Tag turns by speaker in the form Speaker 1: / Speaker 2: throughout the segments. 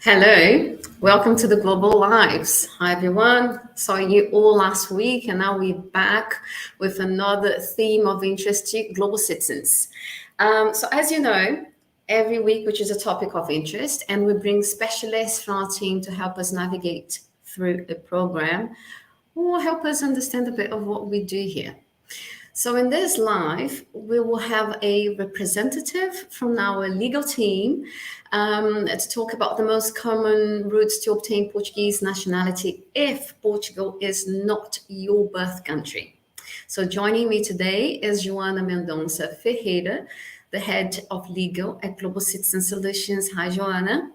Speaker 1: Hello, welcome to the Global Lives. Hi everyone, saw you all last week and now we're back with another theme of interest to global citizens. So as you know, every week which is a topic of interest and we bring specialists from our team to help us navigate through the program or help us understand a bit of what we do here. So in this live, we will have a representative from our legal team to talk about the most common routes to obtain Portuguese nationality if Portugal is not your birth country. So joining me today is Joana Mendonça Ferreira, the head of legal at Global Citizen Solutions. Hi, Joana.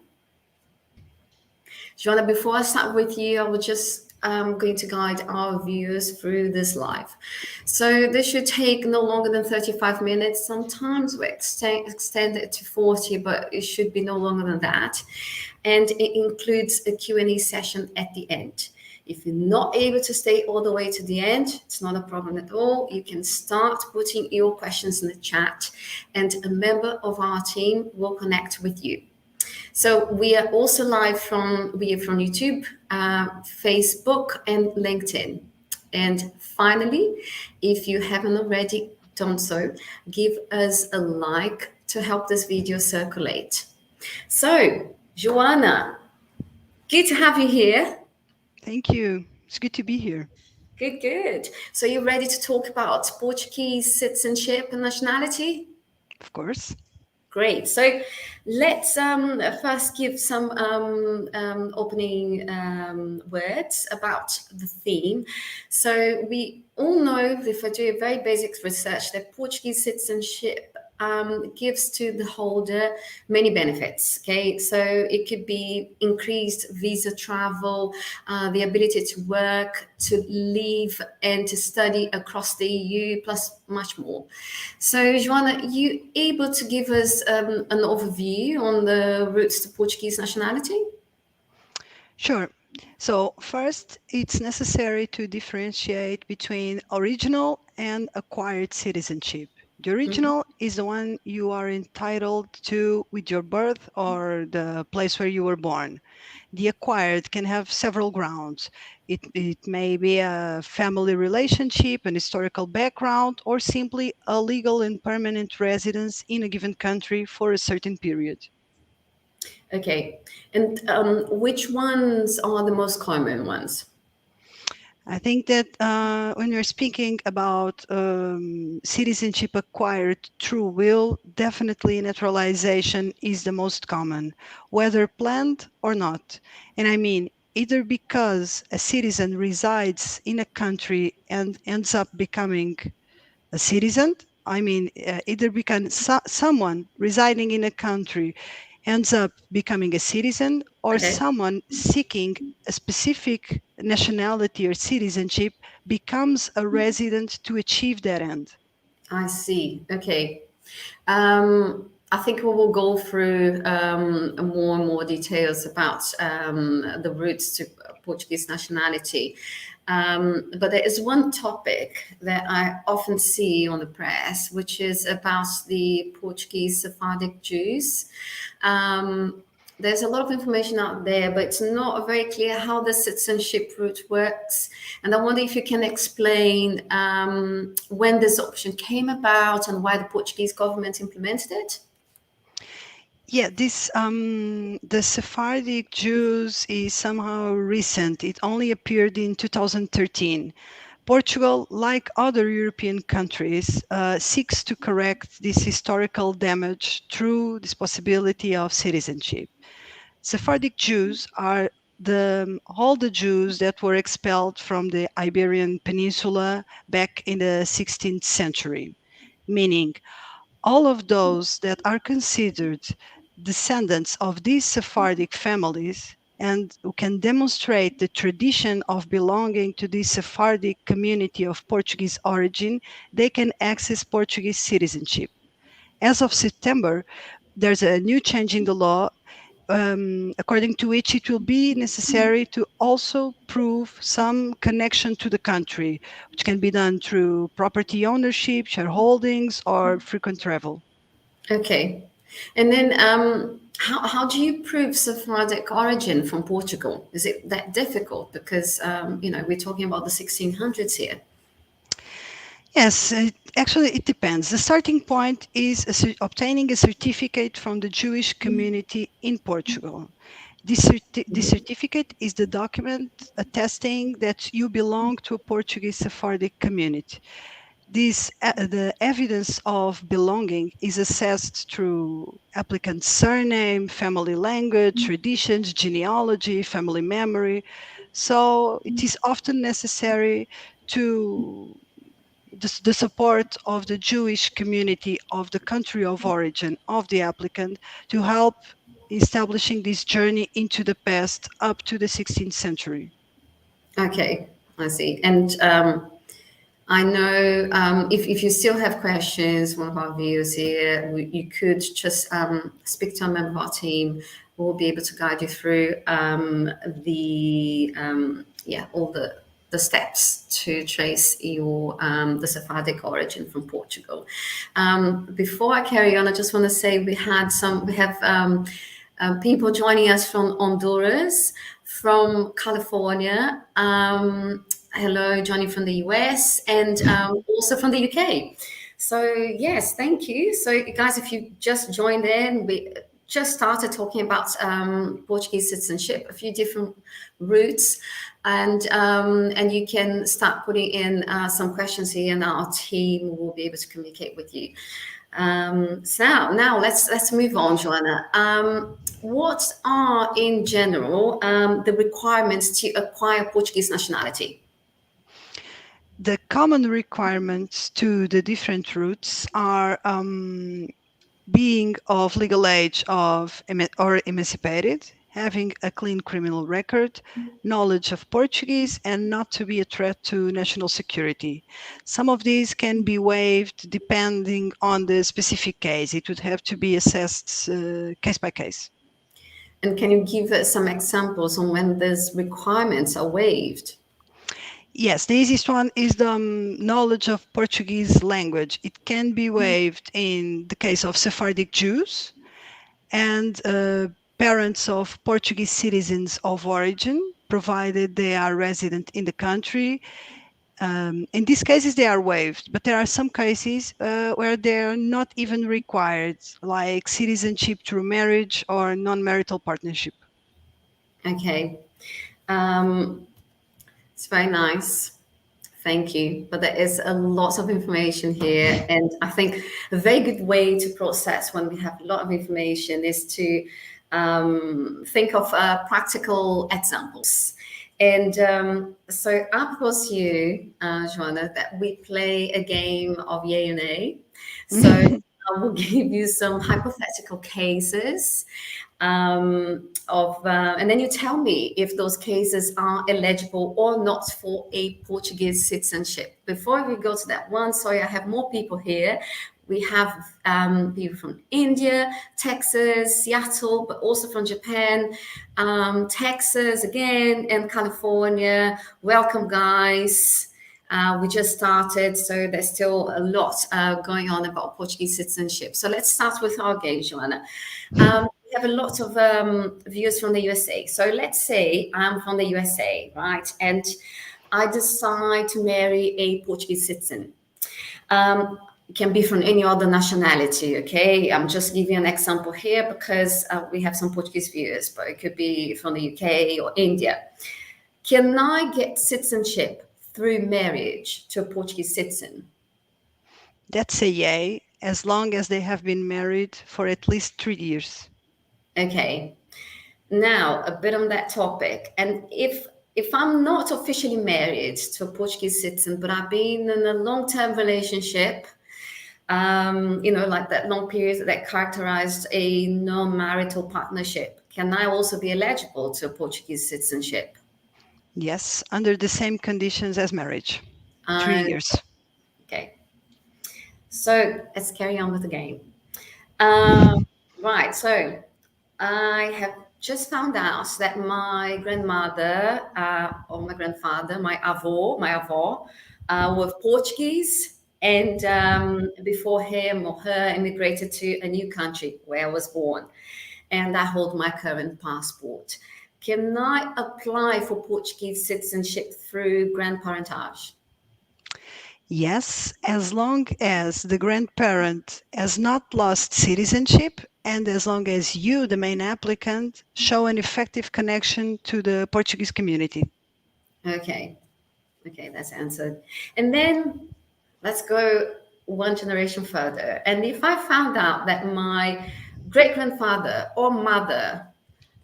Speaker 1: Joanna, before I start with you, I will just going to guide our viewers through this live. So this should take no longer than 35 minutes. Sometimes we extend it to 40, but it should be no longer than that. And it includes a Q&A session at the end. If you're not able to stay all the way to the end, it's not a problem at all. You can start putting your questions in the chat and a member of our team will connect with you. So we are also live from YouTube, Facebook, and LinkedIn. And finally, if you haven't already done so, give us a like to help this video circulate. So, Joana, good to have you here.
Speaker 2: Thank you. It's good to be here.
Speaker 1: Good. So you're ready to talk about Portuguese citizenship and nationality?
Speaker 2: Of course.
Speaker 1: Great. So let's first give some opening words about the theme. So we all know, if I do a very basic research, that Portuguese citizenship gives to the holder many benefits. Okay, so it could be increased visa travel, the ability to work, to live, and to study across the EU, plus much more. So, Joana, you able to give us an overview on the routes to Portuguese nationality?
Speaker 2: Sure. So first, it's necessary to differentiate between original and acquired citizenship. The original is the one you are entitled to with your birth or the place where you were born. The acquired can have several grounds. It may be a family relationship, an historical background, or simply a legal and permanent residence in a given country for a certain period.
Speaker 1: Okay, and which ones are the most common ones?
Speaker 2: I think that when you're speaking about citizenship acquired through will, definitely naturalization is the most common, whether planned or not. And I mean, either because a citizen resides in a country and ends up becoming a citizen, either because someone residing in a country ends up becoming a citizen, or
Speaker 1: Okay,
Speaker 2: someone seeking a specific nationality or citizenship becomes a resident to achieve that end.
Speaker 1: I see. Okay. I think we will go through more and more details about the routes to Portuguese nationality. But there is one topic that I often see on the press, which is about the Portuguese Sephardic Jews. There's a lot of information out there, but it's not very clear how the citizenship route works. And I wonder if you can explain when this option came about and why the Portuguese government implemented it.
Speaker 2: Yeah, the Sephardic Jews is somehow recent. It only appeared in 2013. Portugal, like other European countries, seeks to correct this historical damage through this possibility of citizenship. Sephardic Jews are all the Jews that were expelled from the Iberian Peninsula back in the 16th century, meaning all of those that are considered descendants of these Sephardic families and who can demonstrate the tradition of belonging to this Sephardic community of Portuguese origin, they can access Portuguese citizenship. As of September, there's a new change in the law according to which it will be necessary to also prove some connection to the country, which can be done through property ownership, shareholdings, or frequent travel.
Speaker 1: Okay. And then How do you prove Sephardic origin from Portugal? Is it that difficult? Because we're talking about the 1600s here.
Speaker 2: Yes, actually, it depends. The starting point is obtaining a certificate from the Jewish community in Portugal. This certificate is the document attesting that you belong to a Portuguese Sephardic community. The evidence of belonging is assessed through applicant's surname, family language, traditions, genealogy, family memory. So it is often necessary to the support of the Jewish community of the country of origin of the applicant to help establishing this journey into the past up to the 16th century.
Speaker 1: Okay, I see. And I know if you still have questions, one of our viewers here, you could just speak to a member of our team who will be able to guide you through all the steps to trace your the Sephardic origin from Portugal. Before I carry on, I just want to say we have people joining us from Honduras, from California. Hello, Johnny from the US, and also from the UK. So, yes, thank you. So, guys, if you just joined in, we just started talking about Portuguese citizenship, a few different routes, and you can start putting in some questions here, and our team will be able to communicate with you. So now let's move on, Joanna. What are in general the requirements to acquire Portuguese nationality?
Speaker 2: The common requirements to the different routes are being of legal age or emancipated, having a clean criminal record, knowledge of Portuguese, and not to be a threat to national security. Some of these can be waived depending on the specific case. It would have to be assessed case by case.
Speaker 1: And can you give us some examples on when these requirements are waived?
Speaker 2: Yes, the easiest one is the knowledge of Portuguese language. It can be waived in the case of Sephardic Jews and parents of Portuguese citizens of origin, provided they are resident in the country. In these cases, they are waived, but there are some cases where they're not even required, like citizenship through marriage or non-marital partnership.
Speaker 1: Okay, it's very nice. Thank you. But there is a lot of information here. And I think a very good way to process when we have a lot of information is to think of practical examples. And so I propose you, Joanna, that we play a game of yay and nay. So I will give you some hypothetical cases and then you tell me if those cases are eligible or not for a Portuguese citizenship. Before we go to that one, sorry, I have more people here. We have people from India, Texas, Seattle, but also from Japan, Texas again, and California. Welcome, guys. We just started, so there's still a lot going on about Portuguese citizenship. So let's start with our game, Joanna. We have a lot of viewers from the USA. So let's say I'm from the USA, right? And I decide to marry a Portuguese citizen. It can be from any other nationality, okay? I'm just giving an example here because we have some Portuguese viewers, but it could be from the UK or India. Can I get citizenship through marriage to a Portuguese citizen?
Speaker 2: That's a yay, as long as they have been married for at least 3 years.
Speaker 1: Okay. Now, a bit on that topic. And if I'm not officially married to a Portuguese citizen, but I've been in a long-term relationship, like that long period that characterized a non-marital partnership, can I also be eligible to a Portuguese citizenship?
Speaker 2: Yes, under the same conditions as marriage. 3
Speaker 1: Uh,
Speaker 2: years.
Speaker 1: okay. So let's carry on with the game. Right. So I have just found out that my grandmother or my grandfather, my avó, were Portuguese, and before him or her immigrated to a new country where I was born. and I hold my current passport. Can I apply for Portuguese citizenship through grandparentage?
Speaker 2: Yes, as long as the grandparent has not lost citizenship and as long as you, the main applicant, show an effective connection to the Portuguese community.
Speaker 1: Okay, okay, that's answered. And then let's go one generation further. And if I found out that my great grandfather or mother,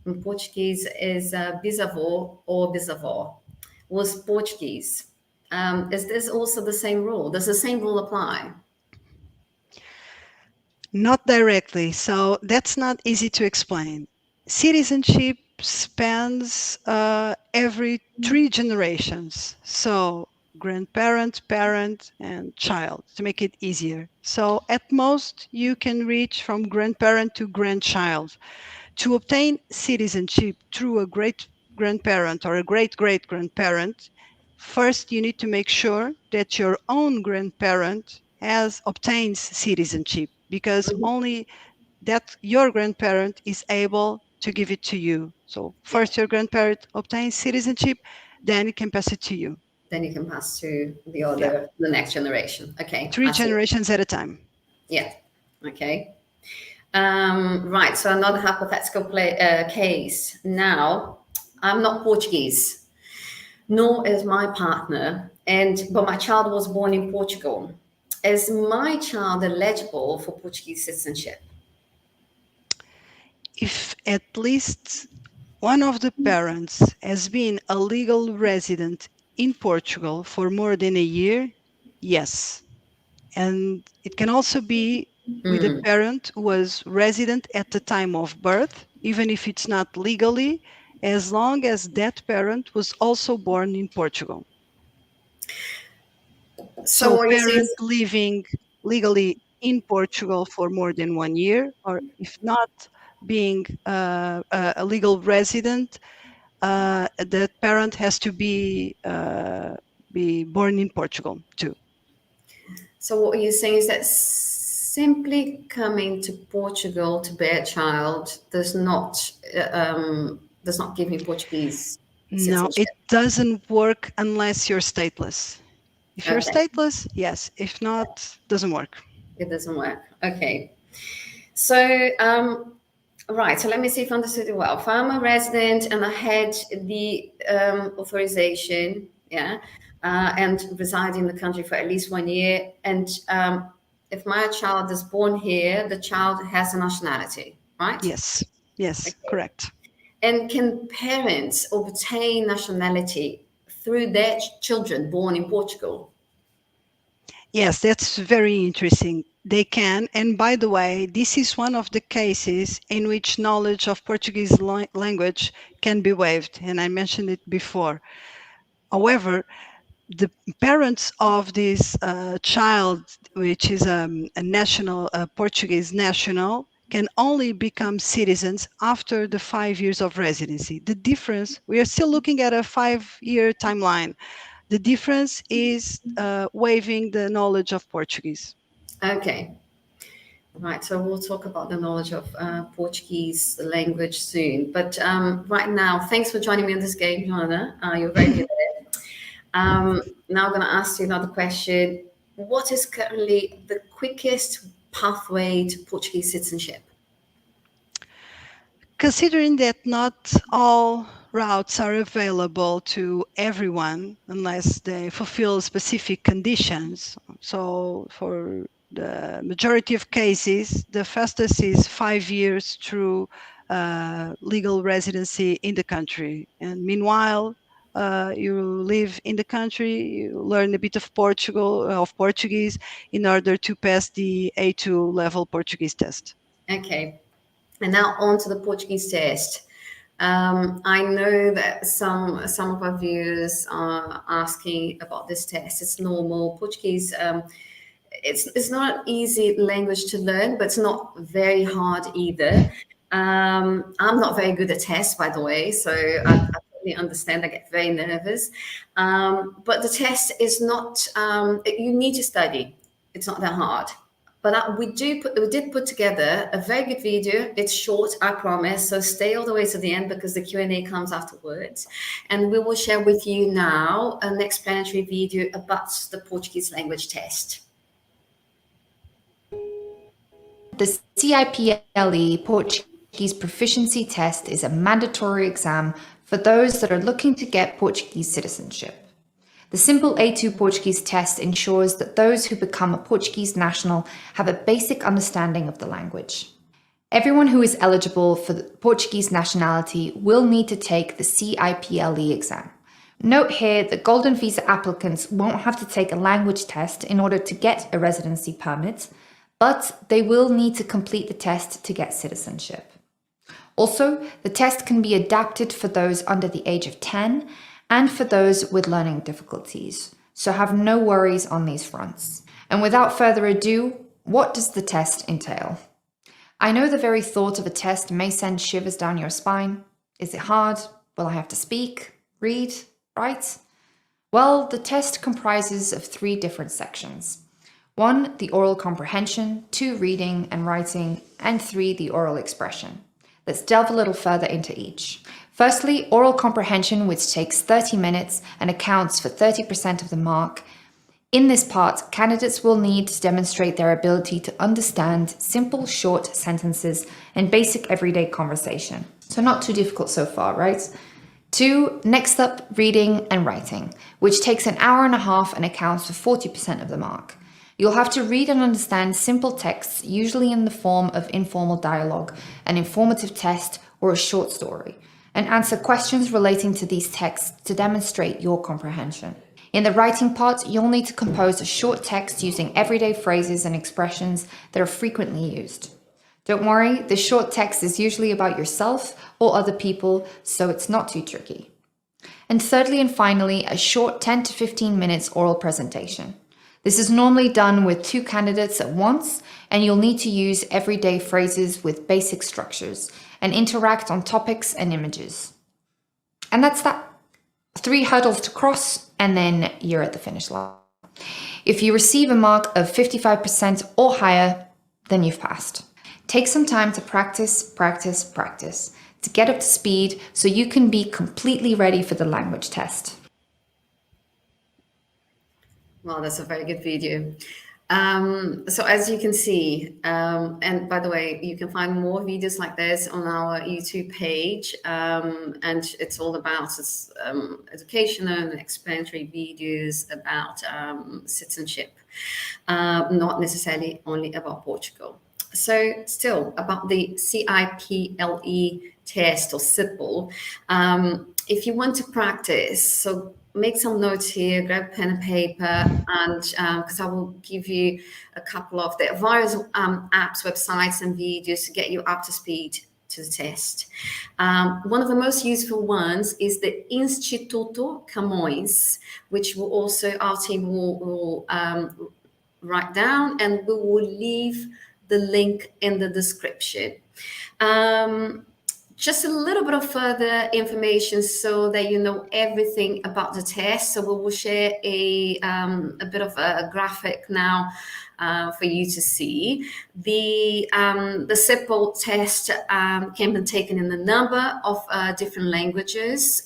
Speaker 1: in Portuguese is bisavô or bisavó, was Portuguese, is this also the same rule? Does the same rule apply?
Speaker 2: Not directly, so that's not easy to explain. Citizenship spans every 3 generations. So grandparent, parent, and child to make it easier. So at most, you can reach from grandparent to grandchild. To obtain citizenship through a great grandparent or a great great grandparent, first you need to make sure that your own grandparent has obtains citizenship because
Speaker 1: Mhm.
Speaker 2: only that your grandparent is able to give it to you. So
Speaker 1: Yeah,
Speaker 2: first your grandparent obtains citizenship, then it can pass it to you.
Speaker 1: then you can pass to
Speaker 2: Yeah,
Speaker 1: the next generation. Okay,
Speaker 2: three
Speaker 1: I see.
Speaker 2: generations at a time.
Speaker 1: Yeah, okay. Right, so another hypothetical case. Now, I'm not Portuguese, nor is my partner, and but my child was born in Portugal. Is my child eligible for Portuguese citizenship?
Speaker 2: If at least one of the parents has been a legal resident in Portugal for more than a year, yes. And it can also be with a parent who was resident at the time of birth, even if it's not legally, as long as that parent was also born in Portugal.
Speaker 1: So
Speaker 2: So
Speaker 1: what you're saying
Speaker 2: parent
Speaker 1: is,
Speaker 2: living legally in Portugal for more than 1 year, or if not being a legal resident, the parent has to be born in Portugal too.
Speaker 1: so what you're saying is that simply coming to Portugal to bear a child does not give me Portuguese
Speaker 2: No, it
Speaker 1: citizenship.
Speaker 2: doesn't work unless you're stateless. If you're
Speaker 1: Okay,
Speaker 2: stateless, yes. If not, doesn't work.
Speaker 1: it doesn't work. Okay, so right. So let me see if I understood it well. If I'm a resident and I had the authorization, yeah, and reside in the country for at least 1 year, and if my child is born here, the child has a nationality, right?
Speaker 2: Yes, yes,
Speaker 1: Okay.
Speaker 2: correct.
Speaker 1: And can parents obtain nationality through their children born in Portugal?
Speaker 2: Yes, that's very interesting. They can. And by the way, this is one of the cases in which knowledge of Portuguese language can be waived. And I mentioned it before. However, the parents of this child, which is a national, a Portuguese national, can only become citizens after the 5 years of residency. The difference, we are still looking at a 5 year timeline. The difference is waiving the knowledge of Portuguese.
Speaker 1: Okay. Right, so we'll talk about the knowledge of Portuguese language soon. But right now, thanks for joining me in this game, Joanna. You're very good at it. Now I'm going to ask you another question. What is currently the quickest pathway to Portuguese citizenship?
Speaker 2: Considering that not all routes are available to everyone unless they fulfill specific conditions, so for the majority of cases, the fastest is 5 years through legal residency in the country. And meanwhile, you live in the country, you learn a bit of Portuguese in order to pass the A2 level Portuguese test.
Speaker 1: Okay, and now on to the Portuguese test. I know that some of our viewers are asking about this test. It's normal. Portuguese, it's not an easy language to learn, but it's not very hard either. I'm not very good at tests, by the way, so I totally understand. I get very nervous. But the test is not. You need to study. It's not that hard. But we did put together a very good video. It's short, I promise. So stay all the way to the end because the Q&A comes afterwards. And we will share with you now an explanatory video about the Portuguese language test.
Speaker 3: The CIPLE Portuguese Proficiency Test is a mandatory exam for those that are looking to get Portuguese citizenship. The simple A2 Portuguese test ensures that those who become a Portuguese national have a basic understanding of the language. Everyone who is eligible for the Portuguese nationality will need to take the CIPLE exam. Note here that Golden Visa applicants won't have to take a language test in order to get a residency permit, but they will need to complete the test to get citizenship. Also, the test can be adapted for those under the age of 10 and for those with learning difficulties, so have no worries on these fronts. And without further ado, what does the test entail? I know the very thought of a test may send shivers down your spine. Is it hard? Will I have to speak, read, write? Well, the test comprises of 3 different sections. 1, the oral comprehension, 2, reading and writing, and 3, the oral expression. Let's delve a little further into each. Firstly, oral comprehension, which takes 30 minutes and accounts for 30% of the mark. In this part, candidates will need to demonstrate their ability to understand simple, short sentences and basic everyday conversation. So not too difficult so far, right? 2, next up, reading and writing, which takes an hour and a half and accounts for 40% of the mark. You'll have to read and understand simple texts, usually in the form of informal dialogue, an informative test, or a short story, and answer questions relating to these texts to demonstrate your comprehension. In the writing part, you'll need to compose a short text using everyday phrases and expressions that are frequently used. Don't worry, the short text is usually about yourself or other people, so it's not too tricky. And thirdly and finally, a short 10 to 15 minutes oral presentation. This is normally done with 2 candidates at once, and you'll need to use everyday phrases with basic structures and interact on topics and images. And that's that. 3 hurdles to cross, and then you're at the finish line. If you receive a mark of 55% or higher, then you've passed. Take some time to practice to get up to speed so you can be completely ready for the language test.
Speaker 1: Well, that's a very good video. So as you can see, and by the way, you can find more videos like this on our YouTube page, and it's all about educational and explanatory videos about citizenship, not necessarily only about Portugal. So still about the CIPLE test or CIPLE, if you want to practice, so make some notes here, grab a pen and paper, and because I will give you a couple of the various apps, websites, and videos to get you up to speed to the test. One of the most useful ones is the Instituto Camões, which will also our team will write down, and we will leave the link in the description. Just a little bit of further information so that you know everything about the test. So we will share a bit of a graphic now for you to see. The CIPLE test can be taken in a number of different languages.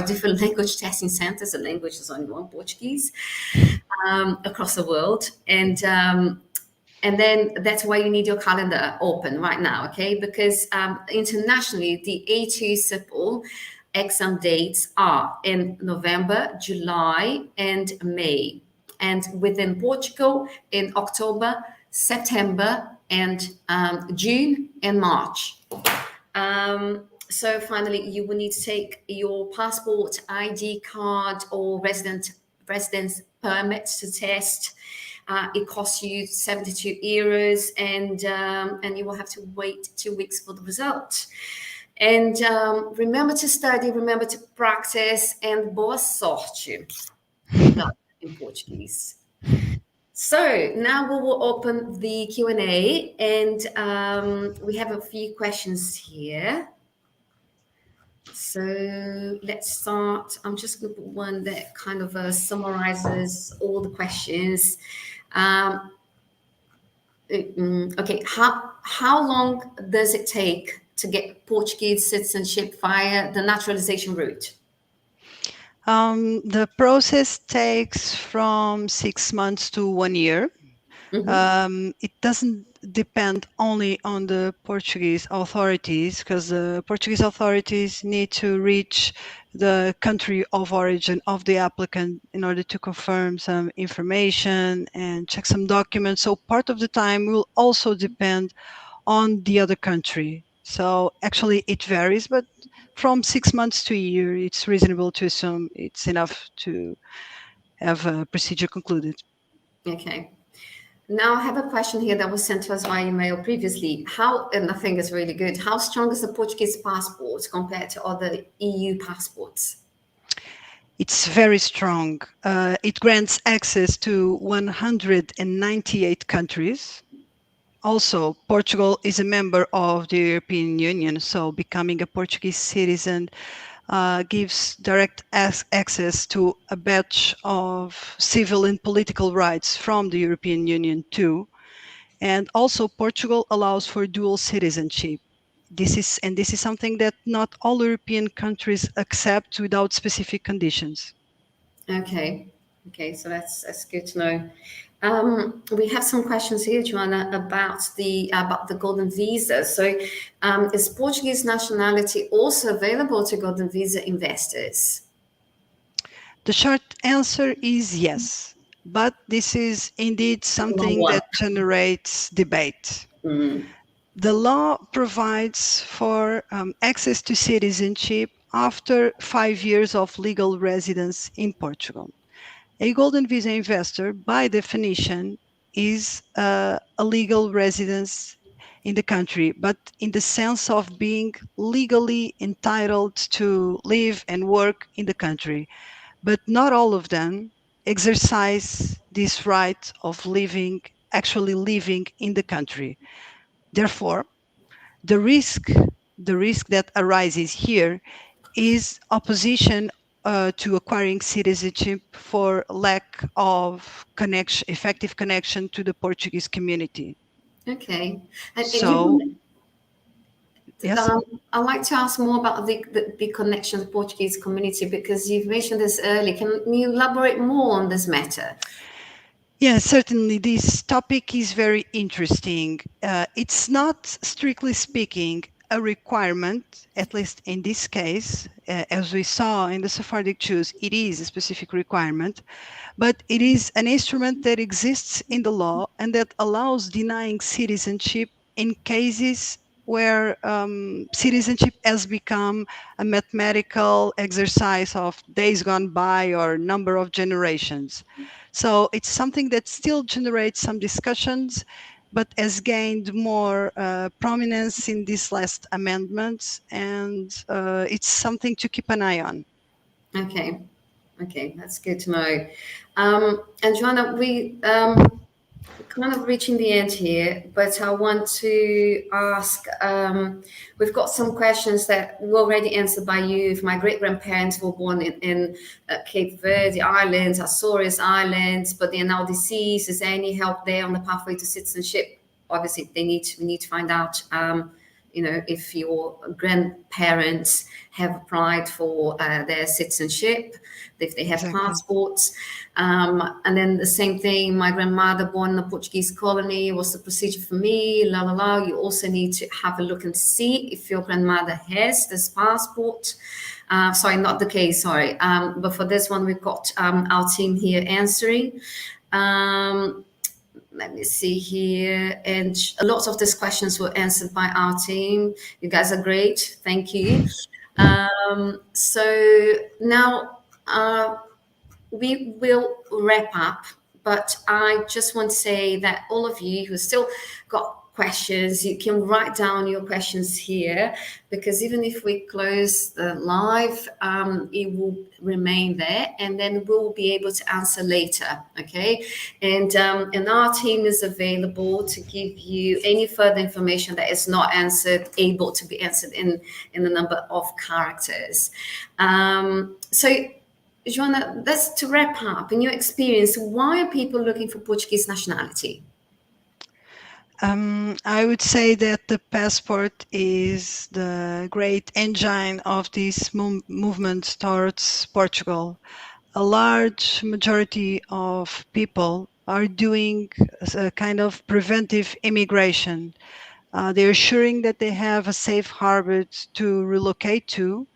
Speaker 1: Different language testing centers. The language is only one, Portuguese, across the world. And then that's why you need your calendar open right now, okay? Because internationally, the A2 CIPLE exam dates are in November, July, and May. And within Portugal, in October, September, and June and March. So finally, you will need to take your passport, ID card, or residence permit to test. It costs you 72 euros, and you will have to wait 2 weeks for the result. And remember to study, remember to practice, and boa sorte. Good luck in Portuguese. So now we will open the Q&A, and we have a few questions here. So let's start. I'm just going to put one that kind of summarizes all the questions. Okay, how long does it take to get Portuguese citizenship via the naturalization route?
Speaker 2: The process takes from 6 months to 1 year. It doesn't depend only on the Portuguese authorities, because the Portuguese authorities need to reach the country of origin of the applicant in order to confirm some information and check some documents. So part of the time will also depend on the other country. So actually it varies, but from 6 months to a year, it's reasonable to assume it's enough to have a procedure concluded.
Speaker 1: Okay. Now I have a question here that was sent to us via email previously. How, and I think it's really good, how strong is the Portuguese passport compared to other EU passports?
Speaker 2: It's very strong. It grants access to 198 countries. Also, Portugal is a member of the European Union, so becoming a Portuguese citizen gives direct access to a batch of civil and political rights from the European Union too. And also, Portugal allows for dual citizenship. This is something that not all European countries accept without specific conditions.
Speaker 1: Okay. Okay, so that's good to know. We have some questions here, Joanna, about the Golden Visa. So, is Portuguese nationality also available to Golden Visa investors?
Speaker 2: The short answer is yes, but this is indeed
Speaker 1: Long
Speaker 2: something
Speaker 1: one.
Speaker 2: that generates debate.
Speaker 1: Mm.
Speaker 2: The law provides for access to citizenship after 5 years of legal residence in Portugal. A Golden Visa investor, by definition, is a legal residence in the country, but in the sense of being legally entitled to live and work in the country. But not all of them exercise this right of actually living in the country. Therefore, the risk, the risk that arises here is opposition to acquiring citizenship for lack of effective connection to the Portuguese community.
Speaker 1: Okay. And
Speaker 2: So, yes.
Speaker 1: I'd like to ask more about the connection to the Portuguese community because you've mentioned this earlier. Can you elaborate more on this matter?
Speaker 2: Yeah, certainly. This topic is very interesting. It's not, strictly speaking, a requirement, at least in this case, as we saw in the Sephardic Jews, it is a specific requirement, but it is an instrument that exists in the law and that allows denying citizenship in cases where citizenship has become a mathematical exercise of days gone by or number of generations. So it's something that still generates some discussions, but has gained more prominence in these last amendments, and it's something to keep an eye on.
Speaker 1: Okay. Okay, that's good to know. And Joanna, we kind of reaching the end here, but I want to ask, we've got some questions that were already answered by you. If my great-grandparents were born in Cape Verde Islands, Azores Islands, but they're now deceased, is there any help there on the pathway to citizenship? Obviously, we need to find out, if your grandparents have applied for their citizenship, if they have
Speaker 2: Exactly.
Speaker 1: passports. And then the same thing, my grandmother born in a Portuguese colony, what's the procedure for me, la la la. You also need to have a look and see if your grandmother has this passport. Sorry, not the case, sorry. But for this one, we've got our team here answering. Let me see here. And a lot of these questions were answered by our team. You guys are great. Thank you. So now we will wrap up, but I just want to say that all of you who still got questions, you can write down your questions here, because even if we close the live, it will remain there, and then we'll be able to answer later. Okay, and our team is available to give you any further information that is not able to be answered in a number of characters. So Joanna, that's to wrap up. In your experience, why are people looking for Portuguese nationality?
Speaker 2: I would say that the passport is the great engine of this movement towards Portugal. A large majority of people are doing a kind of preventive immigration. They're assuring that they have a safe harbor to relocate to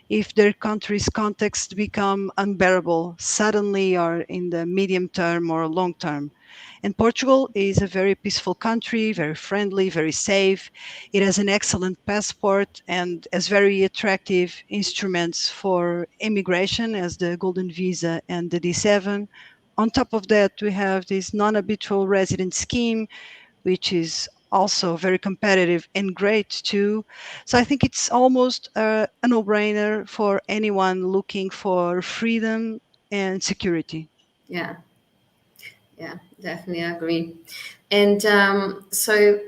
Speaker 2: if their country's context become unbearable suddenly or in the medium term or long term. And Portugal is a very peaceful country, very friendly, very safe. It has an excellent passport and has very attractive instruments for immigration as the Golden Visa and the D7. On top of that, we have this non-habitual resident scheme, which is also very competitive and great too. So I think it's almost a no-brainer for anyone looking for freedom and security.
Speaker 1: Yeah, yeah, definitely agree. And so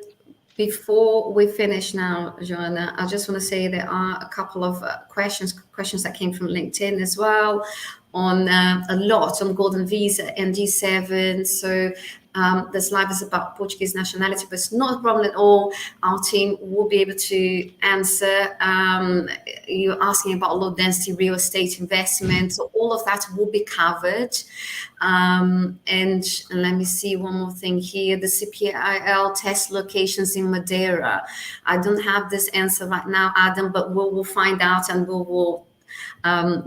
Speaker 1: before we finish now, Joanna, I just want to say there are a couple of questions that came from LinkedIn as well, on a lot on Golden Visa and D7. So this live is about Portuguese nationality, but it's not a problem at all. Our team will be able to answer. You're asking about low density real estate investment, so all of that will be covered. And let me see one more thing here. The CIPLE test locations in Madeira. I don't have this answer right now, Adam, but we'll find out and we'll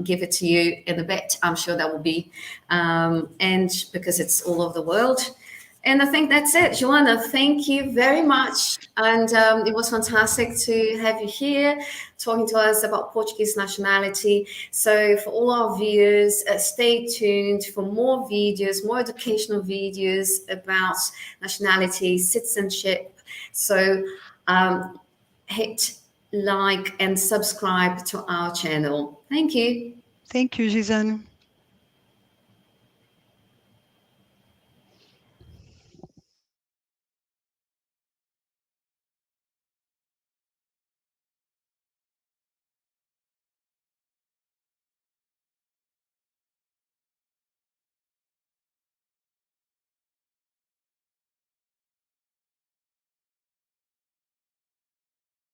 Speaker 1: give it to you in a bit. I'm sure that will be, and because it's all over the world. And I think that's it. Joanna, thank you very much. And it was fantastic to have you here talking to us about Portuguese nationality. So for all our viewers, stay tuned for more videos, more educational videos about nationality, citizenship. So hit like and subscribe to our channel. Thank you.
Speaker 2: Thank you, Gisane.